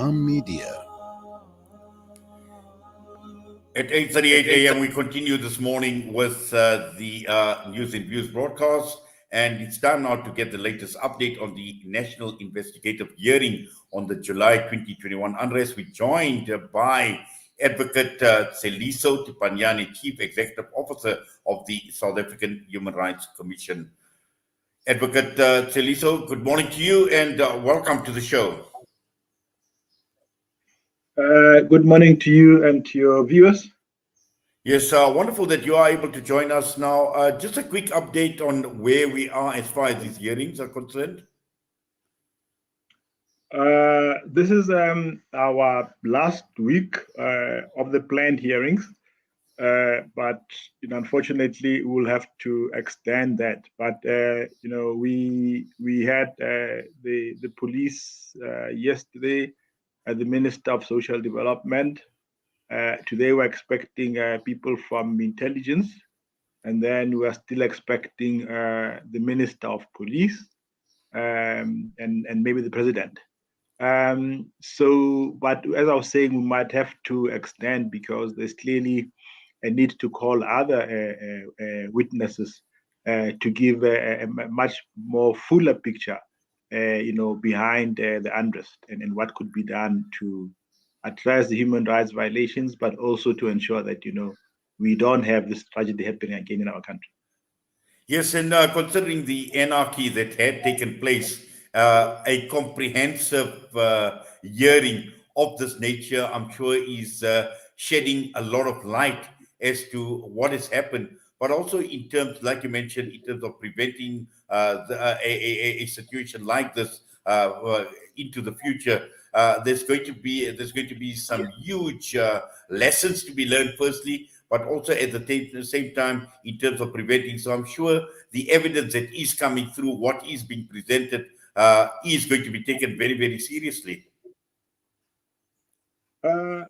Media. At 8:38 a.m., we continue this morning with the News and Views broadcast, and it's time now to get the latest update on the National Investigative Hearing on the July 2021 unrest. We're joined by Advocate Tseliso Thipanyane, Chief Executive Officer of the South African Human Rights Commission. Advocate Tseliso, good morning to you and welcome to the show. Good morning to you and to your viewers. Yes, wonderful that you are able to join us now. Just a quick update on where we are as far as these hearings are concerned. This is our last week of the planned hearings, but unfortunately, we'll have to extend that. But we had the police yesterday, the Minister of Social Development. Today, we're expecting people from intelligence, and then we are still expecting the Minister of Police and maybe the President. But as I was saying, we might have to extend because there's clearly a need to call other witnesses to give a much more fuller picture, behind the unrest and what could be done to address the human rights violations, but also to ensure that we don't have this tragedy happening again in our country. Yes, and considering the anarchy that had taken place, a comprehensive hearing of this nature, I'm sure, is shedding a lot of light as to what has happened, but also in terms, like you mentioned, in terms of preventing a situation like this into the future. There's going to be some huge lessons to be learned. Firstly, but also at the same time in terms of preventing. So I'm sure the evidence that is coming through, what is being presented, is going to be taken very, very seriously.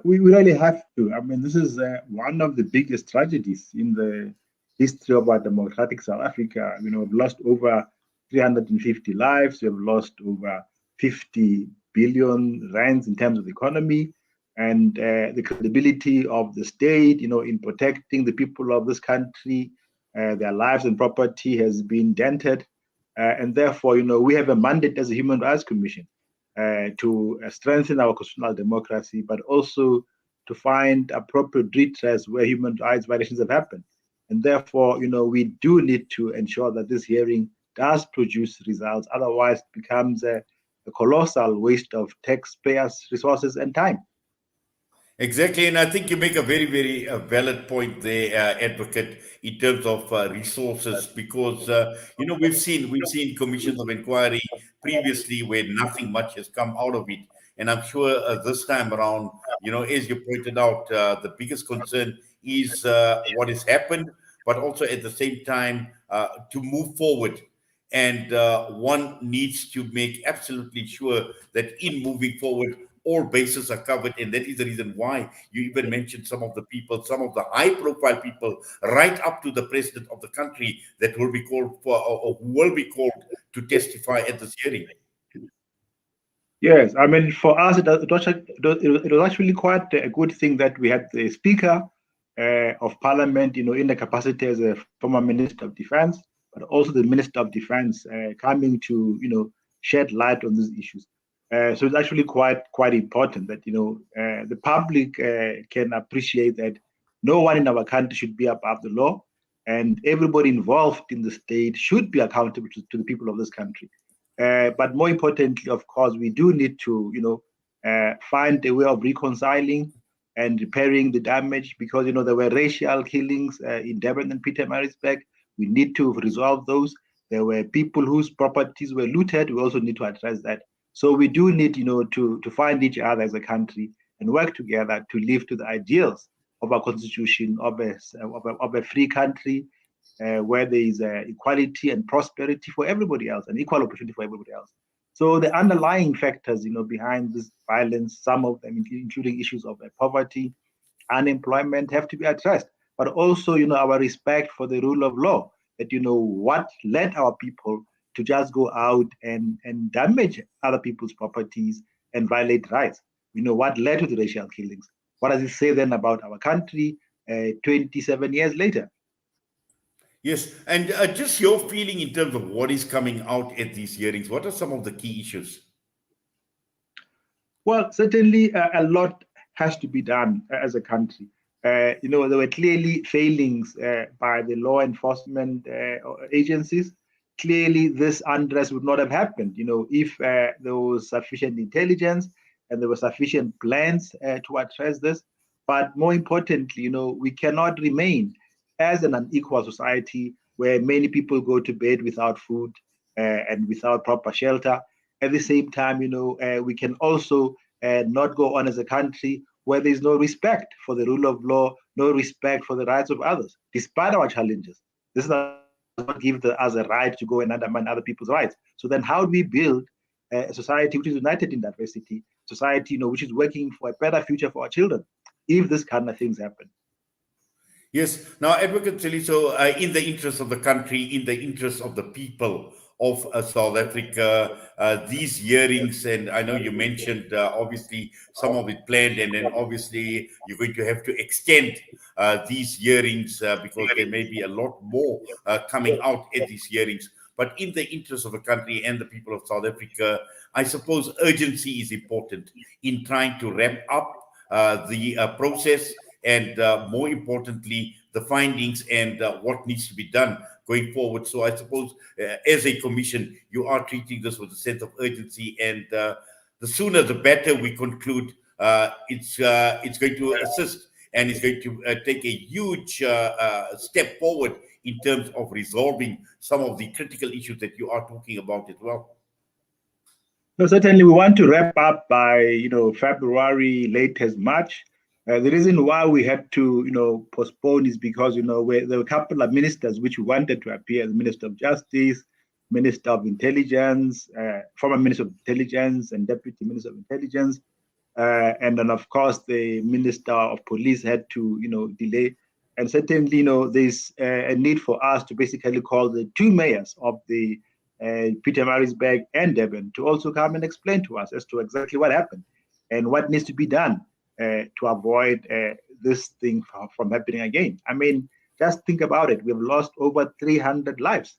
We really have to. I mean, this is one of the biggest tragedies in the history of our democratic South Africa. We've lost over 350 lives. We have lost over 50 billion rands in terms of the economy and the credibility of the state, in protecting the people of this country. Their lives and property has been dented. And therefore, we have a mandate as a Human Rights Commission to strengthen our constitutional democracy, but also to find appropriate redress where human rights violations have happened. And therefore, we do need to ensure that this hearing does produce results. Otherwise, it becomes a colossal waste of taxpayers' resources and time. Exactly, and I think you make a very, very valid point there, Advocate, in terms of resources, because we've seen commissions of inquiry previously where nothing much has come out of it, and I'm sure this time around, as you pointed out, the biggest concern is what has happened, but also at the same time to move forward. And one needs to make absolutely sure that in moving forward, all bases are covered. And that is the reason why you even mentioned some of the people, some of the high profile people, right up to the president of the country that will be called for or who will be called to testify at this hearing. Yes, I mean, for us, it was actually quite a good thing that we had the Speaker of Parliament, in the capacity as a former Minister of Defense, but also the Minister of Defense coming to, shed light on these issues. So it's actually quite important that, the public can appreciate that no one in our country should be above the law, and everybody involved in the state should be accountable to the people of this country. But more importantly, of course, we do need to, find a way of reconciling and repairing the damage because, there were racial killings in Durban and Pietermaritzburg. We need to resolve those. There were people whose properties were looted. We also need to address that. So we do need, to find each other as a country and work together to live to the ideals of our constitution, of a free country, where there is equality and prosperity for everybody else and equal opportunity for everybody else. So the underlying factors, behind this violence, some of them including issues of poverty, unemployment, have to be addressed. But also, our respect for the rule of law. That what led our people to just go out and damage other people's properties and violate rights. We know what led to the racial killings. What does it say then about our country 27 years later? Yes, and just your feeling in terms of what is coming out at these hearings. What are some of the key issues? Well, certainly a lot has to be done as a country. There were clearly failings by the law enforcement agencies. Clearly, this unrest would not have happened, if there was sufficient intelligence and there were sufficient plans to address this. But more importantly, we cannot remain as an unequal society where many people go to bed without food and without proper shelter. At the same time, we can also not go on as a country where there's no respect for the rule of law, no respect for the rights of others, despite our challenges. This does not give us a right to go and undermine other people's rights. So then how do we build a society which is united in diversity, society which is working for a better future for our children, if this kind of things happen? Yes. Now, Advocate Tseliso, in the interest of the country, in the interest of the people of South Africa, these hearings, and I know you mentioned obviously some of it planned, and then obviously you're going to have to extend these hearings because there may be a lot more coming out at these hearings. But in the interest of the country and the people of South Africa, I suppose urgency is important in trying to wrap up the process, and more importantly, the findings and what needs to be done going forward. So I suppose as a commission, you are treating this with a sense of urgency, and the sooner the better we conclude. It's going to assist, and it's going to take a huge step forward in terms of resolving some of the critical issues that you are talking about as well. No, certainly we want to wrap up by February, latest March. The reason why we had to postpone is because there were a couple of ministers which wanted to appear: the Minister of Justice, Minister of Intelligence, former Minister of Intelligence, and Deputy Minister of Intelligence, and then of course the Minister of Police had to delay. And certainly there's a need for us to basically call the two mayors of the Pietermaritzburg and Durban to also come and explain to us as to exactly what happened and what needs to be done to avoid this thing from happening again. I mean, just think about it. We've lost over 300 lives.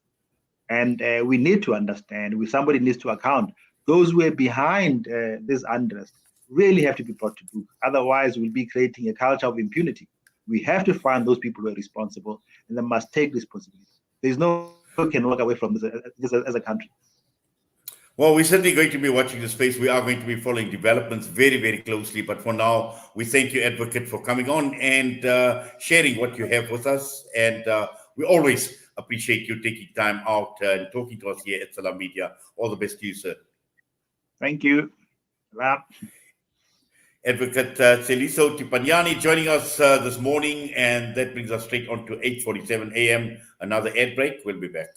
And we need to understand, somebody needs to account. Those who are behind this unrest really have to be brought to book. Otherwise, we'll be creating a culture of impunity. We have to find those people who are responsible, and they must take responsibility. There's no way we can walk away from this as a country. Well, we're certainly going to be watching the space. We are going to be following developments very, very closely. But for now, we thank you, Advocate, for coming on and sharing what you have with us. And we always appreciate you taking time out and talking to us here at Salam Media. All the best to you, sir. Thank you. Advocate Tseliso Thipanyane joining us this morning, and that brings us straight on to 8:47 a.m. Another ad break. We'll be back.